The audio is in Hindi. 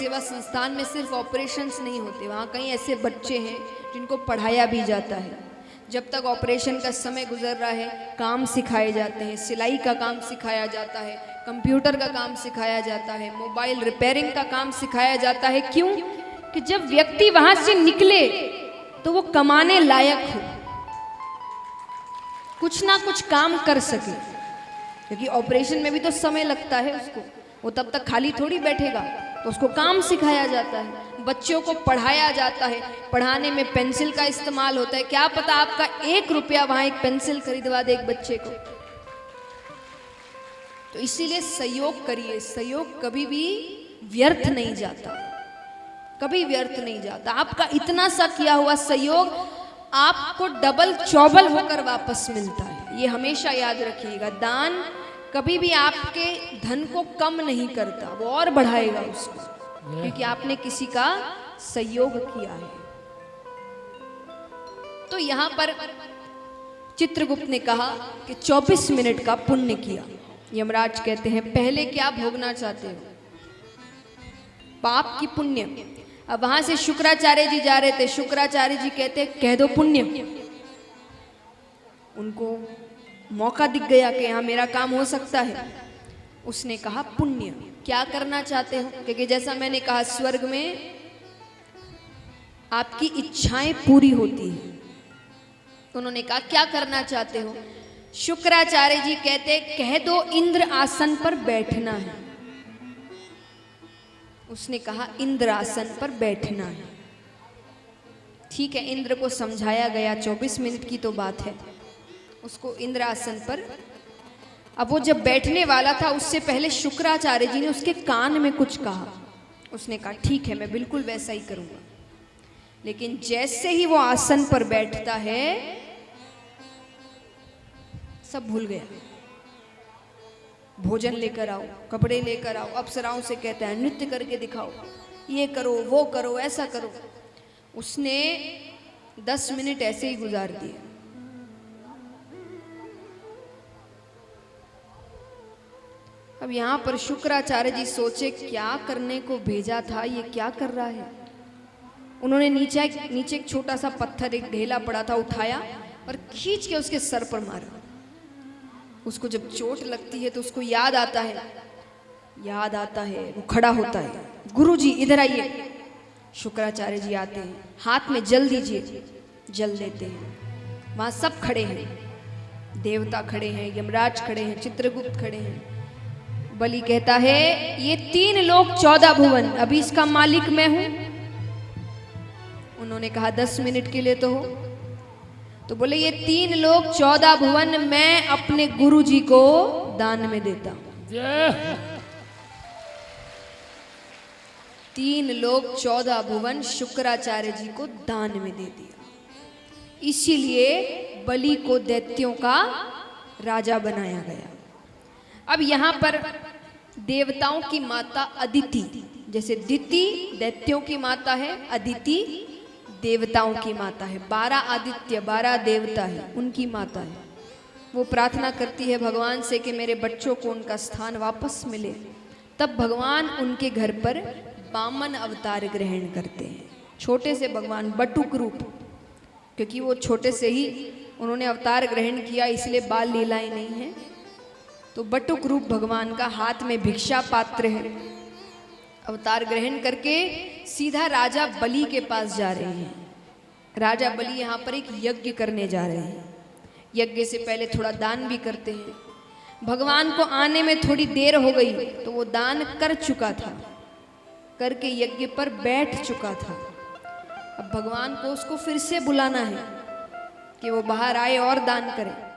सेवा संस्थान में सिर्फ ऑपरेशंस नहीं होते, वहाँ कई ऐसे बच्चे हैं जिनको पढ़ाया भी जाता है। जब तक ऑपरेशन का समय गुजर रहा है काम सिखाए जाते हैं, सिलाई का काम सिखाया जाता है, कंप्यूटर का काम सिखाया जाता है, मोबाइल रिपेयरिंग का काम सिखाया जाता है। क्यों? कि जब व्यक्ति वहां से निकले तो वो कमाने लायक हो, कुछ ना कुछ काम कर सके, क्योंकि ऑपरेशन में भी तो समय लगता है उसको, वो तब तक खाली थोड़ी बैठेगा, तो उसको काम सिखाया जाता है, बच्चों को पढ़ाया जाता है। पढ़ाने में पेंसिल का इस्तेमाल होता है, क्या पता आपका 1 रुपया वहां एक पेंसिल खरीदवा दे एक बच्चे को। तो इसीलिए सहयोग करिए, सहयोग कभी भी व्यर्थ नहीं जाता, कभी व्यर्थ नहीं जाता। आपका इतना सा किया हुआ सहयोग आपको डबल चौबल होकर वापस मिलता है, ये हमेशा याद रखिएगा। दान कभी भी आपके धन को कम नहीं करता, वो और बढ़ाएगा उसको, क्योंकि आपने किसी का सहयोग किया है। तो यहां पर चित्रगुप्त ने कहा कि 24 मिनट का पुण्य किया। यमराज कहते हैं पहले क्या भोगना चाहते हो, पाप की पुण्य? अब वहां से शुक्राचार्य जी जा रहे थे, शुक्राचार्य जी कहते कह दो पुण्य। उनको मौका दिख गया कि यहाँ मेरा काम हो सकता है। उसने कहा पुण्य क्या करना चाहते हो, क्योंकि जैसा मैंने कहा स्वर्ग में आपकी इच्छाएं पूरी होती है। उन्होंने कहा क्या करना चाहते हो? शुक्राचार्य जी कहते कह दो इंद्र आसन पर बैठना है। उसने कहा इंद्र आसन पर बैठना है। ठीक है, इंद्र को समझाया गया, 24 मिनट की तो बात है, उसको इंद्र आसन पर। अब वो जब बैठने वाला था उससे पहले शुक्राचार्य जी ने उसके कान में कुछ कहा। उसने कहा ठीक है मैं बिल्कुल वैसा ही करूंगा। लेकिन जैसे ही वो आसन पर बैठता है सब भूल गया। भोजन लेकर आओ, कपड़े लेकर आओ, अप्सराओं से कहता है नृत्य करके दिखाओ, ये करो वो करो ऐसा करो। उसने 10 मिनट ऐसे ही गुजार दिए। अब यहां पर शुक्राचार्य जी सोचे क्या करने को भेजा था, ये क्या कर रहा है। उन्होंने नीचे एक छोटा सा पत्थर, एक ढेला पड़ा था, उठाया और खींच के उसके सर पर मारा। उसको जब चोट लगती है तो उसको याद आता है, वो खड़ा होता है, गुरुजी इधर आइए। शुक्राचार्य जी आते हैं, हाथ में जल दीजिए, जल देते हैं। वहां सब खड़े हैं, देवता खड़े हैं, यमराज खड़े हैं, चित्रगुप्त खड़े हैं। बलि कहता है ये 3 लोक 14 भुवन, अभी इसका मालिक मैं हूं। उन्होंने कहा 10 मिनट के लिए तो हो। तो बोले ये 3 लोक 14 भुवन मैं अपने गुरु जी को दान में देता हूं। 3 लोक 14 भुवन शुक्राचार्य जी को दान में दे दिया। इसीलिए बलि को दैत्यों का राजा बनाया गया। अब यहां पर देवताओं की माता अदिति, जैसे दिति दैत्यों की माता है, अदिति देवताओं की माता है। 12 आदित्य 12 देवता है, उनकी माता है। वो प्रार्थना करती है भगवान से कि मेरे बच्चों को उनका स्थान वापस मिले। तब भगवान उनके घर पर वामन अवतार ग्रहण करते हैं। छोटे से भगवान बटुक रूप, क्योंकि वो छोटे से ही उन्होंने अवतार ग्रहण किया, इसलिए बाल लीलाएं नहीं है। तो बटुक रूप भगवान का, हाथ में भिक्षा पात्र है। अवतार ग्रहण करके सीधा राजा बलि के पास जा रहे हैं। राजा बलि यहाँ पर एक यज्ञ करने जा रहे हैं। यज्ञ से पहले थोड़ा दान भी करते हैं। भगवान को आने में थोड़ी देर हो गई तो वो दान कर चुका था, करके यज्ञ पर बैठ चुका था। अब भगवान को उसको फिर से बुलाना है कि वो बाहर आए और दान करे।